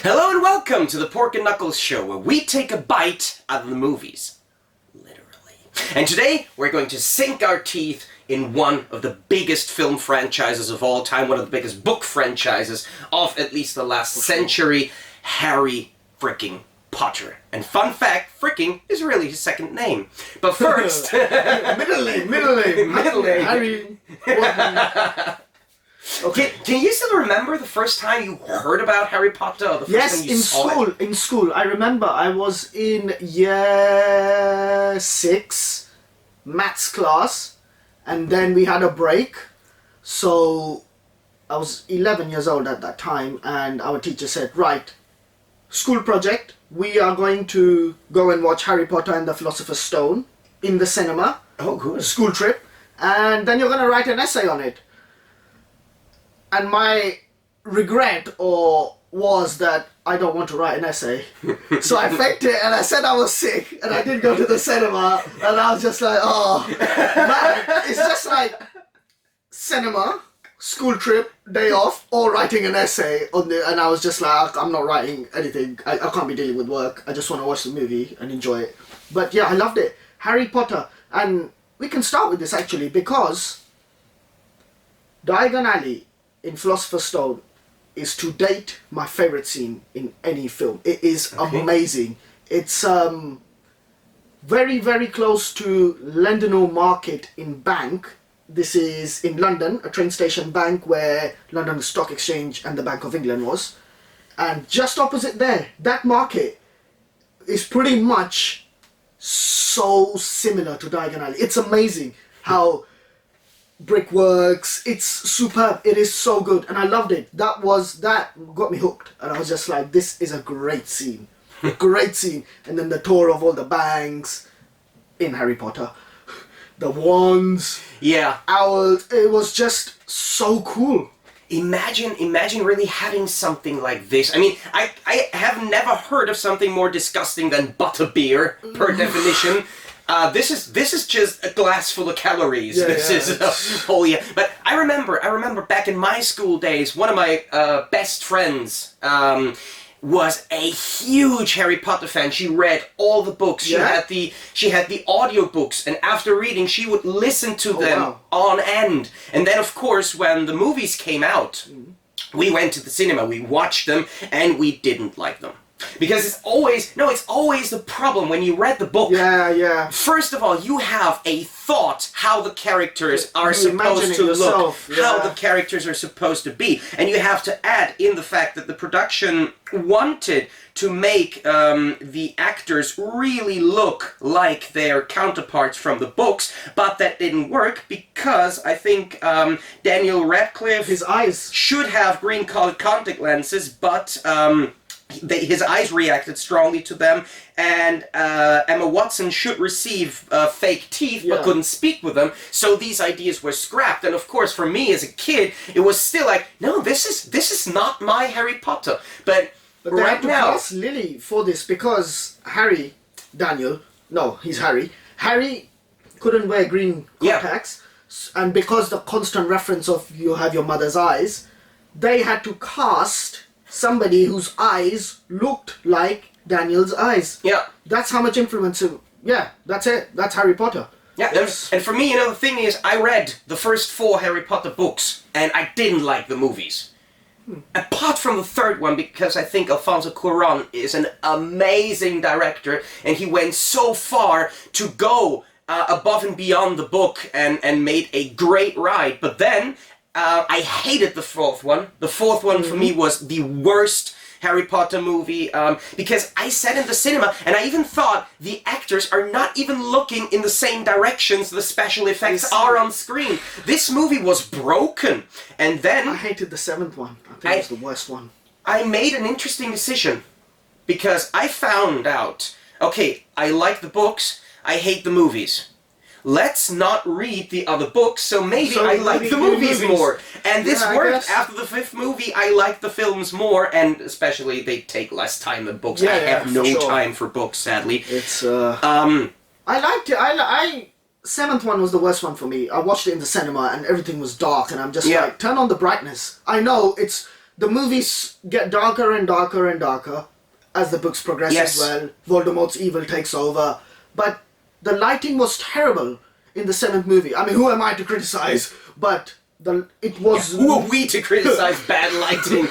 Hello and welcome to the Pork and Knuckles Show, where we take a bite out of the movies. Literally. And today, we're going to sink our teeth in one of the biggest film franchises of all time, one of the biggest book franchises of at least the last century, Harry fricking Potter. And fun fact, fricking is really his second name. But first... Middle name. Harry. Okay. Can you still remember the first time you heard about Harry Potter? Or the first time you saw it? In school. I remember I was in year 6 maths class, and then we had a break. So I was 11 years old at that time, and our teacher said, right, school project, we are going to go and watch Harry Potter and the Philosopher's Stone in the cinema. Oh, good. School trip. And then you're going to write an essay on it. And my regret was that I don't want to write an essay. So I faked it and I said I was sick and I didn't go to the cinema, and I was just like, oh. Man, it's just like cinema, school trip, day off, or writing an essay on the, and I was just like, I'm not writing anything. I can't be dealing with work. I just want to watch the movie and enjoy it. But yeah, I loved it. Harry Potter. And we can start with this actually, because Diagon Alley in Philosopher's Stone is to date my favourite scene in any film. It is amazing. It's very, very close to Londonderry Market in Bank. This is in London, a train station bank where London Stock Exchange and the Bank of England was. And just opposite there, that market is pretty much so similar to Diagon Alley. It's amazing how brickworks, it's superb, it is so good, and I loved it. That got me hooked, and I was just like, this is a great scene. Great scene. And then the tour of all the banks in Harry Potter, the wands, owls, it was just so cool. Imagine really having something like this. I mean, I have never heard of something more disgusting than butterbeer, per definition. This is just a glass full of calories. But I remember back in my school days, one of my best friends was a huge Harry Potter fan. She read all the books. She had the audiobooks, and after reading, she would listen to them on end. And then, of course, when the movies came out, we went to the cinema, we watched them, and we didn't like them. Because it's always the problem when you read the book. Yeah. First of all, you have a thought how the characters are supposed to look, how the characters are supposed to be. And you have to add in the fact that the production wanted to make the actors really look like their counterparts from the books, but that didn't work because I think Daniel Radcliffe, his eyes should have green-colored contact lenses, but his eyes reacted strongly to them, and Emma Watson should receive fake teeth but couldn't speak with them, so these ideas were scrapped. And of course, for me as a kid, it was still like, no, this is not my Harry Potter. But they right had to now, cast Lily for this because Harry couldn't wear green contacts, and because the constant reference of you have your mother's eyes, they had to cast somebody whose eyes looked like Daniel's eyes. Yeah. That's how much influence. That's it. That's Harry Potter. Yeah, and for me, the thing is, I read the first 4 Harry Potter books, and I didn't like the movies. Apart from the third one, because I think Alfonso Cuarón is an amazing director, and he went so far to go above and beyond the book and made a great ride. But then I hated the 4th one. The 4th one for me was the worst Harry Potter movie, because I sat in the cinema and I even thought the actors are not even looking in the same directions the special effects are on screen. This movie was broken. And then I hated the 7th one. I think it was the worst one. I made an interesting decision, because I found out, okay, I like the books, I hate the movies. Let's not read the other books, so maybe I like the movies more. And this worked. After the 5th movie, I like the films more, and especially they take less time than books. I have no time for books, sadly. It's I liked it. 7th one was the worst one for me. I watched it in the cinema and everything was dark, and I'm just like, turn on the brightness. I know it's the movies get darker and darker and darker as the books progress Yes. as well. Voldemort's evil takes over. But the lighting was terrible in the 7th movie. I mean, who am I to criticize? But it was... Who are we to criticize bad lighting?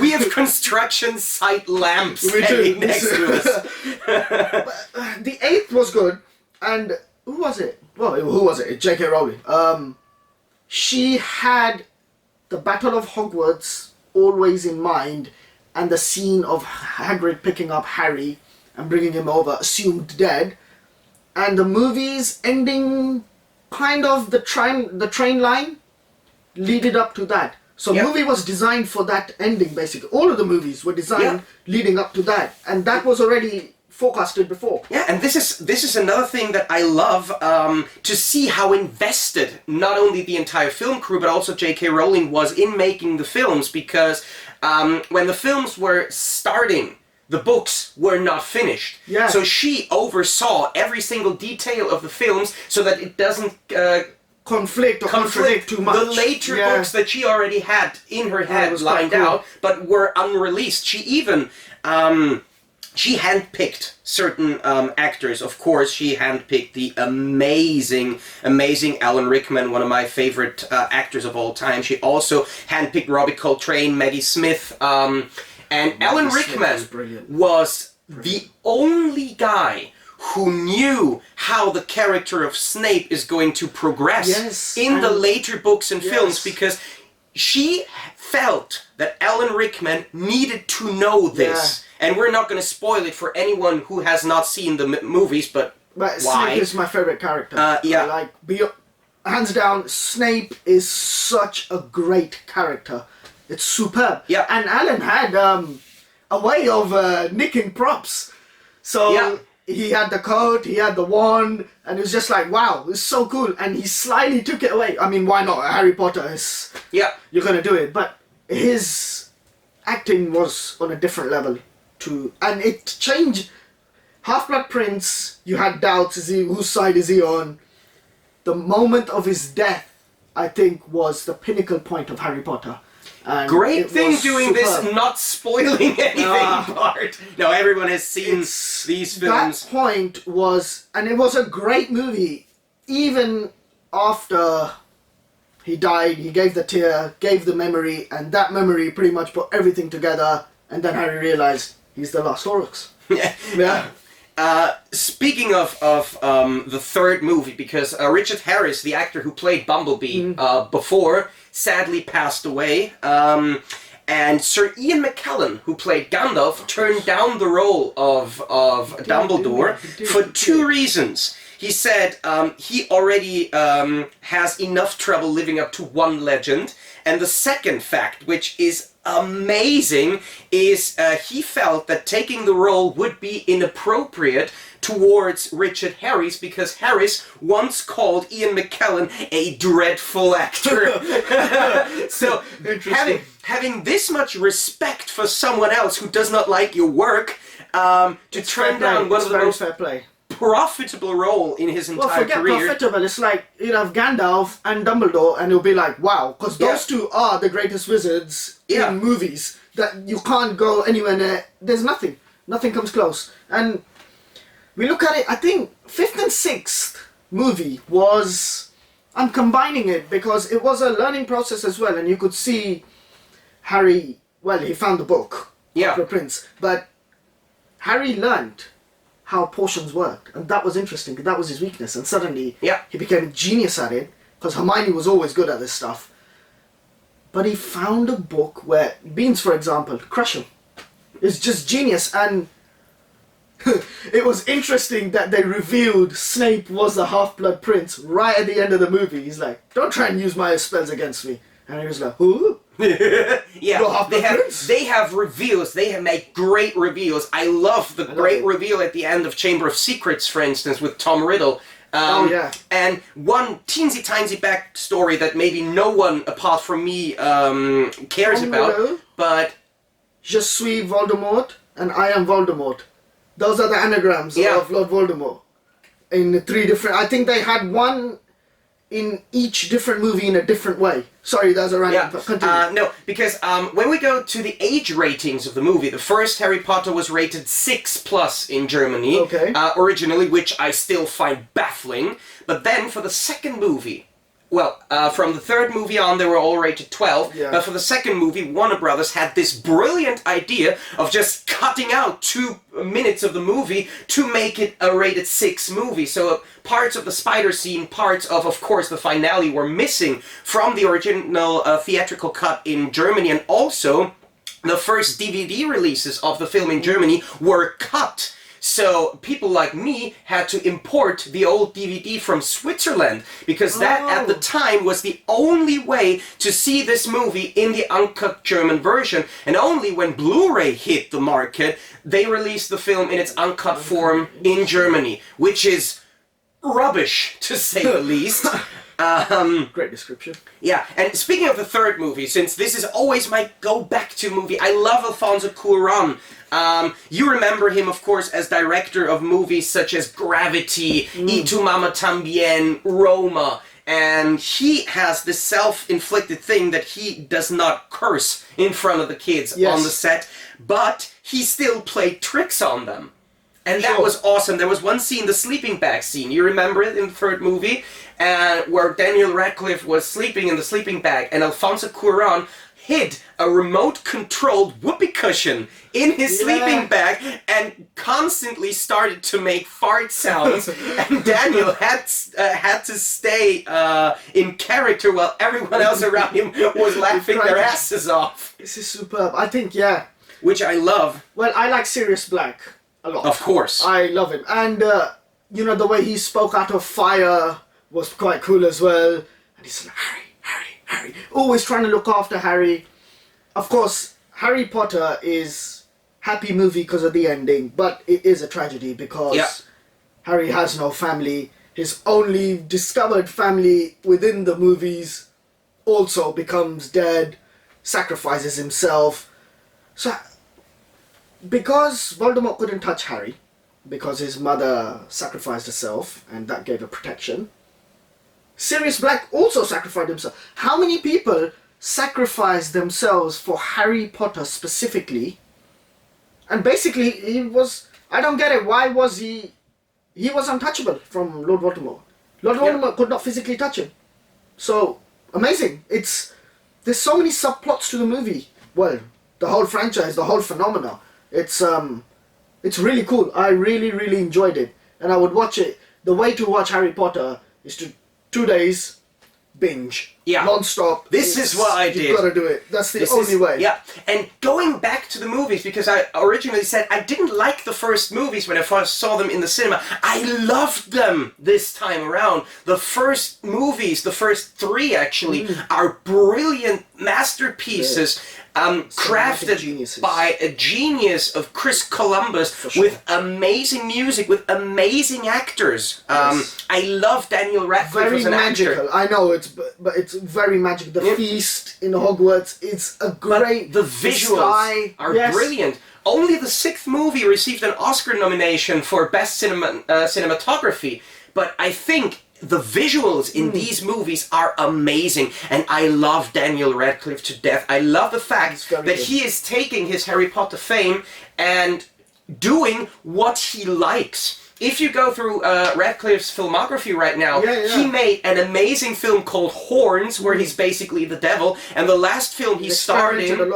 We have construction site lamps hanging next to us. But, the 8th was good. And who was it? Well, who was it? JK Rowling. She had the Battle of Hogwarts always in mind, and the scene of Hagrid picking up Harry and bringing him over, assumed dead, and the movie's ending, kind of the train line, leaded up to that. So Yep. movie was designed for that ending, basically. All of the movies were designed leading up to that, and that was already forecasted before. Yeah, and this is another thing that I love, to see how invested not only the entire film crew but also JK Rowling was in making the films, because when the films were starting, the books were not finished. Yeah. So she oversaw every single detail of the films so that it doesn't Conflict or contradict too much. the later books that she already had in her head was lined quite cool. out, but were unreleased. She even she handpicked certain actors. Of course, she handpicked the amazing Alan Rickman, one of my favorite actors of all time. She also handpicked Robbie Coltrane, Maggie Smith, and Alan Rickman was the only guy who knew how the character of Snape is going to progress in the later books and films, because she felt that Alan Rickman needed to know this. And we're not going to spoil it for anyone who has not seen the movies, but why? Snape is my favorite character. Hands down, Snape is such a great character. It's superb. Yeah. And Alan had a way of nicking props. So he had the coat, he had the wand, and it was just like, wow, it's so cool. And he slyly took it away. I mean, why not? Harry Potter is... Yeah. You're going to do it. But his acting was on a different level too. And it changed. Half-Blood Prince, you had doubts, whose side is he on? The moment of his death, I think, was the pinnacle point of Harry Potter. And great thing doing superb. this, not spoiling anything part. No, everyone has seen these films. That point was, and it was a great movie, even after he died, he gave the tear, gave the memory, and that memory pretty much put everything together, and then Harry realized he's the last Horcrux. Speaking of the third movie, because Richard Harris, the actor who played Bumblebee before, sadly passed away, and Sir Ian McKellen, who played Gandalf, turned down the role of Dumbledore for two reasons. He said he already has enough trouble living up to one legend, and the second fact, which is amazing, is he felt that taking the role would be inappropriate towards Richard Harris, because Harris once called Ian McKellen a dreadful actor. So having this much respect for someone else who does not like your work, to turn down one of the most profitable role in his entire career. Profitable. It's like you'd have Gandalf and Dumbledore, and it'll be like, wow, because those two are the greatest wizards in movies. That you can't go anywhere near. There's nothing comes close. And we look at it. I think 5th and 6th movie was. I'm combining it because it was a learning process as well, and you could see Harry. Well, he found the book, the Prince, but Harry learned how potions worked, and that was interesting, because that was his weakness, and suddenly he became a genius at it, because Hermione was always good at this stuff. But he found a book where Beans, for example, crush him. It's just genius, and it was interesting that they revealed Snape was the Half-Blood Prince right at the end of the movie. He's like, don't try and use my spells against me. And he was like, who? They have reveals. They have made great reveals. I love the great reveal at the end of Chamber of Secrets, for instance, with Tom Riddle. And one teensy tiny backstory that maybe no one apart from me cares about, but Je suis Voldemort and I am Voldemort. Those are the anagrams of Lord Voldemort. In 3 different. I think they had one in each different movie in a different way? Sorry, that's a random. Yeah, Continue. no, because when we go to the age ratings of the movie, the first Harry Potter was rated 6+ in Germany, Okay. Originally, which I still find baffling. But then for the second movie, well, from the third movie on, they were all rated 12. Yeah. But for the second movie, Warner Brothers had this brilliant idea of just cutting out 2 minutes of the movie to make it a rated 6 movie. So parts of the spider scene, parts of course, the finale were missing from the original theatrical cut in Germany, and also the first DVD releases of the film in Germany were cut. So people like me had to import the old DVD from Switzerland, because that at the time was the only way to see this movie in the uncut German version. And only when Blu-ray hit the market, they released the film in its uncut form in Germany, which is rubbish, to say the least. Great description. Yeah, and speaking of the third movie, since this is always my go-back-to movie, I love Alfonso Cuarón. You remember him, of course, as director of movies such as Gravity, Y Tu Mama Tambien, Roma, and he has this self-inflicted thing that he does not curse in front of the kids on the set, but he still played tricks on them. And that was awesome. There was one scene, the sleeping bag scene. You remember it in the third movie? Where Daniel Radcliffe was sleeping in the sleeping bag, and Alfonso Cuarón hid a remote-controlled whoopee cushion in his sleeping bag and constantly started to make fart sounds. And Daniel had to stay in character while everyone else around him was laughing their asses off. This is superb. I think, Which I love. Well, I like Sirius Black a lot. Of course. I love him. And, you know, the way he spoke out of fire was quite cool as well. And he's like, Harry, Harry. Always trying to look after Harry. Of course, Harry Potter is happy movie because of the ending, but it is a tragedy because Harry has no family. His only discovered family within the movies also becomes dead, sacrifices himself. So, because Voldemort couldn't touch Harry, because his mother sacrificed herself, and that gave her protection, Sirius Black also sacrificed himself. How many people sacrificed themselves for Harry Potter specifically? And basically, he was... I don't get it. Why was he... He was untouchable from Lord Voldemort. Lord Voldemort could not physically touch him. So, amazing. There's so many subplots to the movie. Well, the whole franchise, the whole phenomena. It's really cool. I really, really enjoyed it. And I would watch it. The way to watch Harry Potter is to 2 days binge. Yeah. Non-stop. This is what I did. You've got to do it. That's the only way. Yeah. And going back to the movies, because I originally said I didn't like the first movies when I first saw them in the cinema. I loved them this time around. The first movies, the first 3 actually, are brilliant masterpieces. Crafted geniuses. by a genius of Chris Columbus with amazing music, with amazing actors. I love Daniel Radcliffe Very as an magical. actor. I know but it's very magical. The feast in Hogwarts, it's a great. The visuals are brilliant. Only the 6th movie received an Oscar nomination for Best Cinematography, but I think the visuals in these movies are amazing, and I love Daniel Radcliffe to death. I love the fact that he is taking his Harry Potter fame and doing what he likes. If you go through Radcliffe's filmography right now, he made an amazing film called Horns, where he's basically the devil, and the last film he starred in...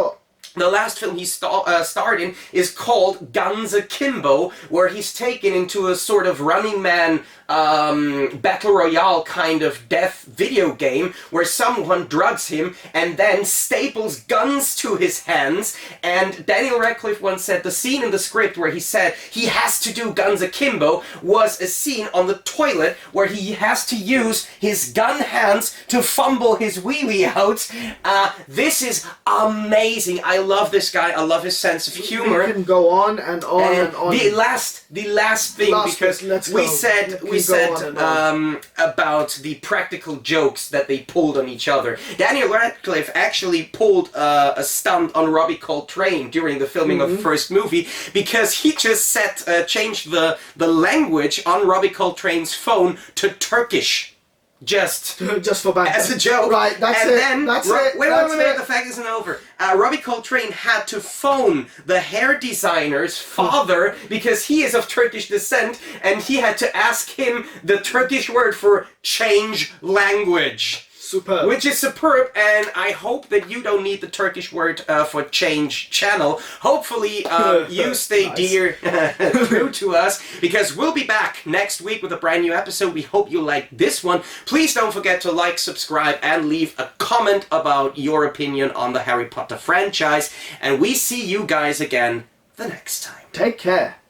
The last film he starred in is called Guns Akimbo, where he's taken into a sort of Running Man battle royale kind of death video game, where someone drugs him and then staples guns to his hands. And Daniel Radcliffe once said the scene in the script where he said he has to do Guns Akimbo was a scene on the toilet where he has to use his gun hands to fumble his wee-wee out. This is amazing. I love this guy. I love his sense of humor. We can go on and on and on. The last thing, because we said about the practical jokes that they pulled on each other. Daniel Radcliffe actually pulled a stunt on Robbie Coltrane during the filming of the first movie, because he just changed the language on Robbie Coltrane's phone to Turkish. just Just for banter. as a joke. Right, that's and it. Then, that's wait, it. wait, that's wait, it. the fact isn't over. Robbie Coltrane had to phone the hair designer's father because he is of Turkish descent, and he had to ask him the Turkish word for change language. Superb. Which is superb, and I hope that you don't need the Turkish word for change channel. Hopefully, you stay true to us, because we'll be back next week with a brand new episode. We hope you like this one. Please don't forget to like, subscribe, and leave a comment about your opinion on the Harry Potter franchise. And we see you guys again the next time. Take care.